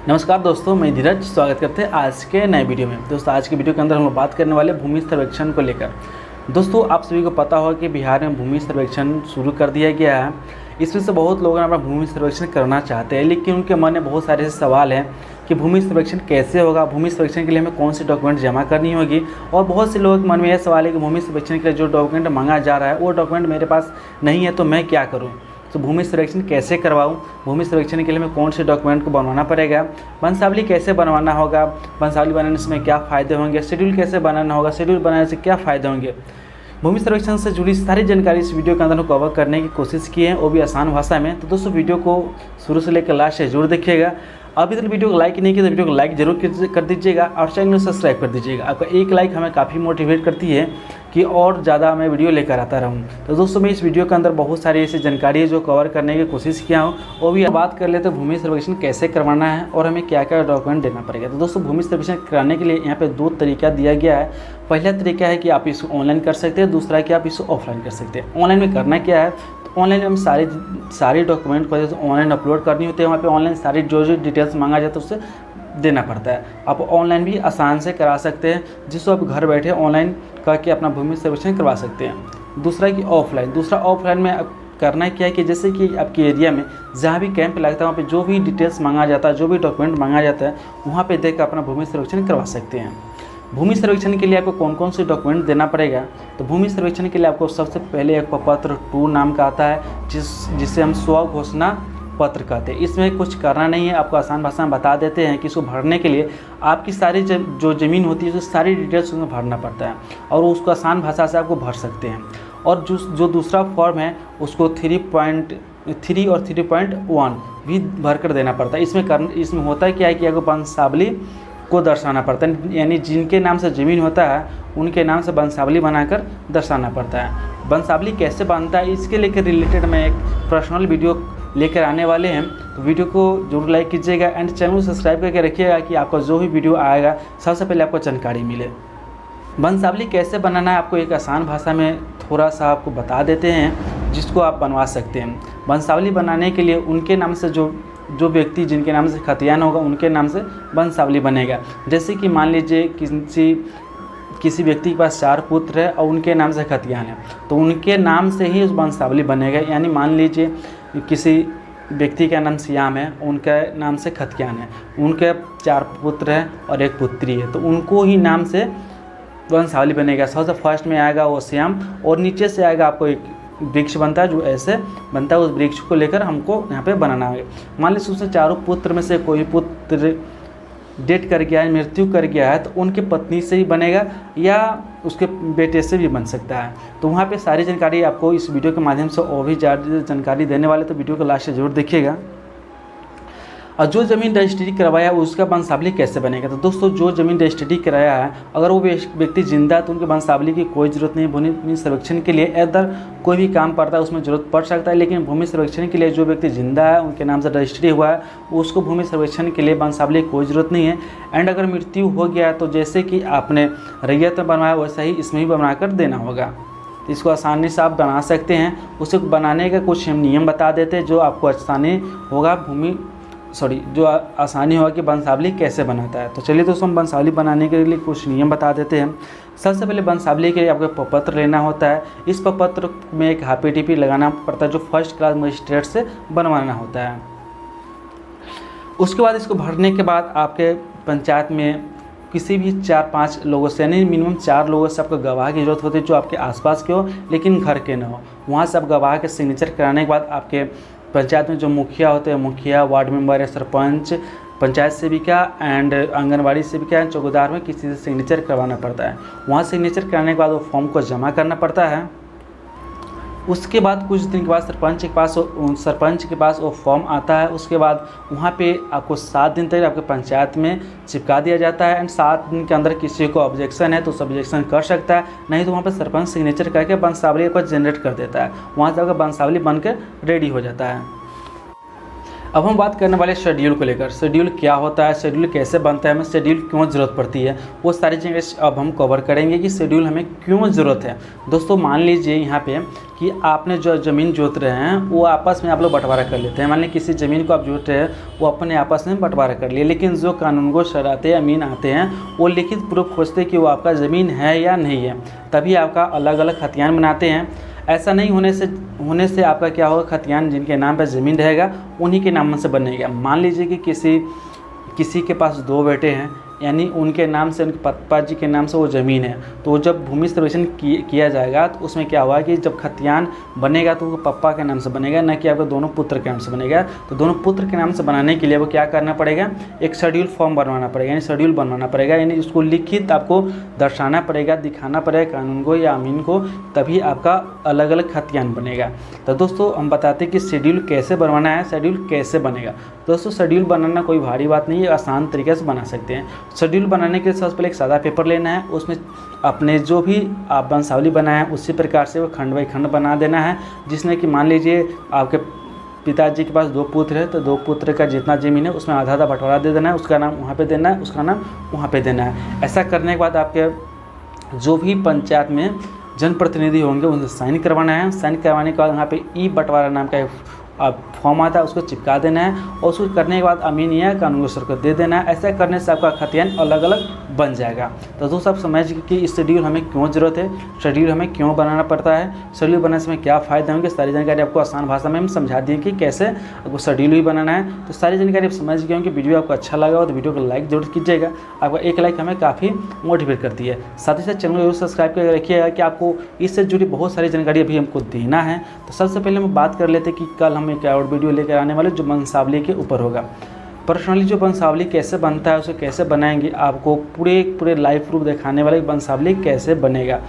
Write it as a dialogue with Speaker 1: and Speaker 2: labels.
Speaker 1: नमस्कार दोस्तों, मैं धीरज स्वागत करते हैं आज के नए वीडियो में। दोस्तों आज के वीडियो के अंदर हम लोग बात करने वाले भूमि सर्वेक्षण को लेकर। दोस्तों आप सभी को पता होगा कि बिहार में भूमि सर्वेक्षण शुरू कर दिया गया है। इसमें से बहुत लोग अपना भूमि सर्वेक्षण करना चाहते हैं, लेकिन उनके मन में बहुत सारे सवाल हैं कि भूमि सर्वेक्षण कैसे होगा, भूमि सर्वेक्षण के लिए हमें कौन सी डॉक्यूमेंट जमा करनी होगी। और बहुत से लोगों के मन में यह सवाल है कि भूमि सर्वेक्षण के लिए जो डॉक्यूमेंट मांगा जा रहा है वो डॉक्यूमेंट मेरे पास नहीं है, तो मैं क्या करूँ। तो भूमि सर्वेक्षण कैसे करवाऊँ, भूमि सर्वेक्षण के लिए हमें कौन से डॉक्यूमेंट को बनवाना पड़ेगा, वंशावली कैसे बनवाना होगा, वंशावली बनाने से में क्या फ़ायदे होंगे, शेड्यूल कैसे बनाना होगा, शेड्यूल बनाने से क्या फ़ायदे होंगे। भूमि सर्वेक्षण से जुड़ी सारी जानकारी इस वीडियो के अंदर हम कवर करने की कोशिश की है, वो भी आसान भाषा में। तो दोस्तों वीडियो को शुरू से लेकर लास्ट से जरूर देखिएगा। अभी तक वीडियो को लाइक नहीं किया तो वीडियो को लाइक जरूर कर दीजिएगा और चैनल को सब्सक्राइब कर दीजिएगा। आपका एक लाइक हमें काफ़ी मोटिवेट करती है कि और ज़्यादा मैं वीडियो लेकर आता रहूँ। तो दोस्तों मैं इस वीडियो के अंदर बहुत सारी ऐसी जानकारी है जो कवर करने की कोशिश किया हूँ। वो भी बात कर लेते हैं भूमि सर्वेक्षण कैसे करवाना है और हमें क्या क्या डॉक्यूमेंट देना पड़ेगा। तो दोस्तों भूमि सर्वेक्षण कराने के लिए यहाँ पे दो तरीका दिया गया है। पहला तरीका है कि आप इसको ऑनलाइन कर सकते हैं, दूसरा है कि आप इसको ऑफलाइन कर सकते हैं। ऑनलाइन में करना क्या है, ऑनलाइन में हम सारी डॉक्यूमेंट को जैसे ऑनलाइन अपलोड करनी होती है, वहाँ पे ऑनलाइन सारी जो डिटेल्स मांगा जाता है उससे देना पड़ता है। आप ऑनलाइन भी आसान से करा सकते हैं, जिसको आप घर बैठे ऑनलाइन करके अपना भूमि सर्वेक्षण करवा सकते हैं। दूसरा है कि ऑफलाइन। दूसरा ऑफलाइन में अब करना क्या है कि जैसे कि आपके एरिया में जहाँ भी कैंप लगता है वहाँ पे जो भी डिटेल्स मांगा जाता है, जो भी डॉक्यूमेंट मांगा जाता है, वहाँ पे देख कर अपना भूमि सर्वेक्षण करवा सकते हैं। भूमि सर्वेक्षण के लिए आपको कौन कौन से डॉक्यूमेंट देना पड़ेगा, तो भूमि सर्वेक्षण के लिए आपको सबसे पहले एक प्रपत्र 2 नाम का आता है, जिसे हम स्व घोषणा पत्र कहते हैं। इसमें कुछ करना नहीं है, आपको आसान भाषा में बता देते हैं कि इसको भरने के लिए आपकी सारी जो ज़मीन होती है, उसकी सारी डिटेल्स उसमें भरना पड़ता है और उसको आसान भाषा से आपको भर सकते हैं। और जो दूसरा फॉर्म है उसको 3.3 और 3.1 भी भर कर देना पड़ता है। इसमें होता है क्या है कि आपको वंशावली को दर्शाना पड़ता है, यानी जिनके नाम से ज़मीन होता है उनके नाम से वंशावली बनाकर दर्शाना पड़ता है। वंशावली कैसे बनता है इसके लेकर रिलेटेड मैं एक पर्सनल वीडियो लेकर आने वाले हैं, तो वीडियो को जरूर लाइक कीजिएगा एंड चैनल को सब्सक्राइब करके रखिएगा कि आपका जो भी वीडियो आएगा सबसे पहले आपको जानकारी मिले। वंशावली कैसे बनाना है आपको एक आसान भाषा में थोड़ा सा आपको बता देते हैं, जिसको आप बनवा सकते हैं। वंशावली बनाने के लिए उनके नाम से जो व्यक्ति जिनके नाम से खतियान होगा उनके नाम से वंशावली बनेगा। जैसे कि मान लीजिए किसी व्यक्ति के पास 4 पुत्र है और उनके नाम से खतियान है, तो उनके नाम से ही उस वंशावली बनेगा। यानी मान लीजिए किसी व्यक्ति का नाम श्याम है, उनके नाम से खतियान है, उनके 4 पुत्र हैं और 1 पुत्री है, तो उनको ही नाम से वंशावली बनेगा। सबसे फर्स्ट में आएगा वो श्याम और नीचे से आएगा आपको एक वृक्ष बनता है जो ऐसे बनता है, उस वृक्ष को लेकर हमको यहाँ पे बनाना है। मान लीजिए उससे 4 पुत्र में से कोई पुत्र डेथ कर गया है, मृत्यु कर गया है, तो उनकी पत्नी से ही बनेगा या उसके बेटे से भी बन सकता है। तो वहाँ पे सारी जानकारी आपको इस वीडियो के माध्यम से और भी ज़्यादा जानकारी देने वाले, तो वीडियो को लास्ट से जरूर देखिएगा। और जो ज़मीन रजिस्ट्री करवाया है उसका वंशावली कैसे बनेगा, तो दोस्तों जो ज़मीन रजिस्ट्री कराया है अगर वो व्यक्ति जिंदा है तो उनके वंशावली की कोई ज़रूरत नहीं। भूमि सर्वेक्षण के लिए अदर कोई भी काम पड़ता है उसमें ज़रूरत पड़ सकता है, लेकिन भूमि सर्वेक्षण के लिए जो व्यक्ति जिंदा है उनके नाम से रजिस्ट्री हुआ है उसको भूमि सर्वेक्षण के लिए वंशावली की कोई ज़रूरत नहीं है। एंड अगर मृत्यु हो गया तो जैसे कि आपने रैयत में बनवाया वैसा ही इसमें भी बनाकर देना होगा। इसको आसानी से आप बना सकते हैं। उसे बनाने का कुछ हम नियम बता देते हैं जो आपको आसानी होगा जो आसानी होगा कि वंशावली कैसे बनाता है। तो चलिए दोस्तों हम वंशावली बनाने के लिए कुछ नियम बता देते हैं। सबसे पहले वंशावली के लिए आपको प्रपत्र लेना होता है। इस प्रपत्र में एक हाफी लगाना पड़ता है जो फर्स्ट क्लास मजिस्ट्रेट से बनवाना होता है। उसके बाद इसको भरने के बाद आपके पंचायत में किसी भी 4-5 लोगों से, यानी मिनिमम 4 लोगों से आपको गवाह की जरूरत होती है जो आपके आसपास के हो लेकिन घर के न हो। वहाँ से आप गवाह के सिग्नेचर कराने के बाद आपके पंचायत में जो मुखिया होते हैं, मुखिया, वार्ड मेंबर, सरपंच, पंचायत सेविका एंड आंगनबाड़ी सेविका एंड चौकीदार में किसी से सिग्नेचर करवाना पड़ता है। वहाँ सिग्नेचर कराने के बाद वो फॉर्म को जमा करना पड़ता है। उसके बाद कुछ दिन के बाद सरपंच के पास वो फॉर्म आता है। उसके बाद वहाँ पे आपको 7 दिन तक आपके पंचायत में चिपका दिया जाता है एंड 7 दिन के अंदर किसी को ऑब्जेक्शन है तो उस ऑब्जेक्शन कर सकता है, नहीं तो वहाँ पे सरपंच सिग्नेचर करके वंशावली को जनरेट कर देता है। वहाँ से आपका वंशावली बनकर रेडी हो जाता है। अब हम बात करने वाले शेड्यूल को लेकर। शेड्यूल क्या होता है, शेड्यूल कैसे बनता है, हमें शेड्यूल क्यों ज़रूरत पड़ती है, वो सारी चीज़ें अब हम कवर करेंगे कि शेड्यूल हमें क्यों ज़रूरत है। दोस्तों मान लीजिए यहाँ पे कि आपने जो ज़मीन जोत रहे हैं वो आपस में आप लोग बंटवारा कर लेते हैं। मान लीजिए किसी ज़मीन को आप जोत रहे हैं, वो अपने आपस में बंटवारा कर लिए, लेकिन जो कानूनगो शराते अमीन आते हैं वो लिखित प्रूफ खोजते कि वो आपका ज़मीन है या नहीं है, तभी आपका अलग अलग खतियान बनाते हैं। ऐसा नहीं होने से आपका क्या होगा, खतियान जिनके नाम पर ज़मीन रहेगा उन्हीं के नाम से बनेगा। मान लीजिए कि किसी के पास 2 बेटे हैं, यानी उनके नाम से, उनके पापा जी के नाम से वो ज़मीन है, तो जब भूमि सर्वेक्षण किया जाएगा तो उसमें क्या हुआ कि जब खतियान बनेगा तो वो पापा के नाम से बनेगा, न कि आपके दोनों पुत्र के नाम से बनेगा। तो दोनों पुत्र के नाम से बनाने के लिए वो क्या करना पड़ेगा, एक शेड्यूल फॉर्म बनवाना पड़ेगा, यानी शेड्यूल बनवाना पड़ेगा, यानी उसको लिखित आपको दर्शाना पड़ेगा, दिखाना पड़ेगा कानून को या अमीन को, तभी आपका अलग अलग खतियान बनेगा। तो दोस्तों हम बताते हैं कि शेड्यूल कैसे बनवाना है, शेड्यूल कैसे बनेगा। दोस्तों शेड्यूल बनाना कोई भारी बात नहीं है, आसान तरीके से बना सकते हैं। शेड्यूल बनाने के लिए सबसे पहले एक सादा पेपर लेना है, उसमें अपने जो भी आप वंशावली बनाए हैं उसी प्रकार से वो खंड बाई खंड बना देना है, जिसमें कि मान लीजिए आपके पिताजी के पास 2 पुत्र है, तो 2 पुत्र का जितना ज़मीन है उसमें आधा आधा बंटवारा दे देना है, उसका नाम वहाँ पे देना है, उसका नाम वहाँ पे देना है। ऐसा करने के बाद आपके जो भी पंचायत में जनप्रतिनिधि होंगे उनसे साइन करवाना है। साइन करवाने के बाद यहाँ पे ई बंटवारा नाम का फॉर्म आता है, उसको चिपका देना है, और उसको करने के बाद अमीन या कानूनी सर को दे देना है। ऐसा करने से आपका खतियान अलग अलग बन जाएगा। तो दोस्तों आप समझिए कि इस शेड्यूल हमें क्यों ज़रूरत है, शेड्यूल हमें क्यों बनाना पड़ता है, शेड्यूल बनाने से हमें क्या फ़ायदे होंगे, सारी जानकारी आपको आसान भाषा में हम समझा दिए कि कैसे आपको शेड्यूल भी बनाना है। तो सारी जानकारी आप समझ गए होंगे। वीडियो आपको अच्छा लगा हो तो वीडियो को लाइक जरूर कीजिएगा, आपका एक लाइक हमें काफ़ी मोटिवेट करती है। साथ ही साथ चैनल को जरूर सब्सक्राइब करके रखिएगा कि आपको इससे जुड़ी बहुत सारी जानकारी अभी हमको देना है। तो सबसे पहले हम बात कर लेते हैं कि कल हम एक और वीडियो लेकर आने वाले जो वंशावली के ऊपर होगा। पर्सनली जो वंशावली कैसे बनता है, उसे कैसे बनाएंगे, आपको पूरे लाइव प्रूफ दिखाने वाले वंशावली कैसे बनेगा।